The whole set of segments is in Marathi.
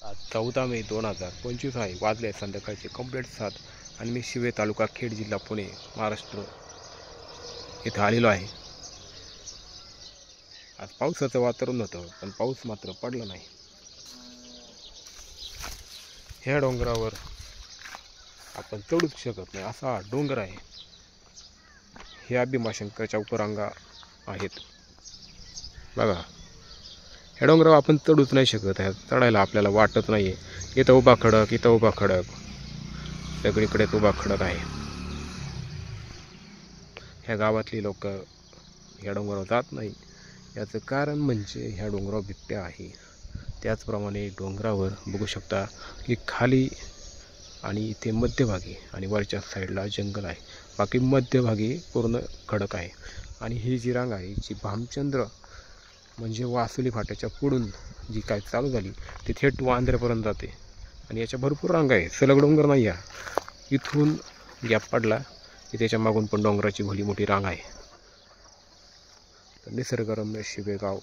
आज 14 मे 2025 आहे. वाजले संध्याकाळचे कंप्लीट 7 आणि मी शिवे तालुका खेड जिल्हा पुणे महाराष्ट्र इथं आलेलो आहे. आज पावसाचं वातावरण होतं पण पाऊस मात्र पडला नाही. ह्या डोंगरावर आपण चढूच शकत नाही असा डोंगर आहे. ह्या भीमाशंकरच्या उपरांगा आहेत बघा. ह्या डोंगरावर आपण चढूच नाही शकत आहे. चढायला आपल्याला वाटत नाही. इथं उभा खडक, इथं उभा खडक, सगळीकडे उभा खडक आहे. ह्या गावातली लोक ह्या डोंगरावर जात नाही. याचं कारण म्हणजे ह्या डोंगरावर बिबट्या आहे. त्याचप्रमाणे डोंगरावर बघू शकता की खाली आणि इथे मध्यभागी आणि वरच्या साईडला जंगल आहे. बाकी मध्यभागी पूर्ण खडक आहे. आणि ही जी रांग आहे जी भामचंद्र म्हणजे वासुली फाट्याच्या पुढून जी काय चालू झाली ती थेट वांद्र्यापर्यंत जाते. आणि याच्या भरपूर रांग आहे. सलग डोंगर नाही आहे. इथून गॅप पडला की त्याच्या मागून पण डोंगराची भली मोठी रांग आहे. तर निसर्गरम्य शिवेगाव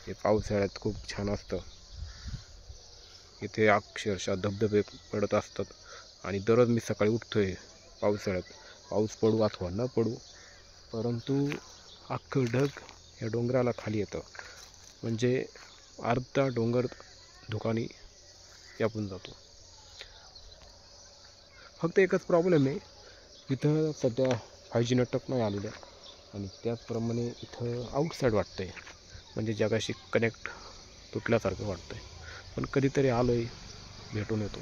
हे पावसाळ्यात खूप छान असतं. इथे अक्षरशः धबधबे पडत असतात. आणि दररोज मी सकाळी उठतोय पावसाळ्यात, पाऊस पडू अथवा न पडू, परंतु अख्खं ढग या डोंगराला खाली येतं. म्हणजे अर्धा डोंगर धुकानी व्यापून जातो. फक्त एकच प्रॉब्लेम आहे, इथं सध्या 5G नेटवर्क नाही आलेलं. आणि त्याचप्रमाणे इथं आउटसाईड वाटतं आहे, म्हणजे जगाशी कनेक्ट तुटल्यासारखं वाटतं आहे. पण कधीतरी आलो आहे, भेटून येतो.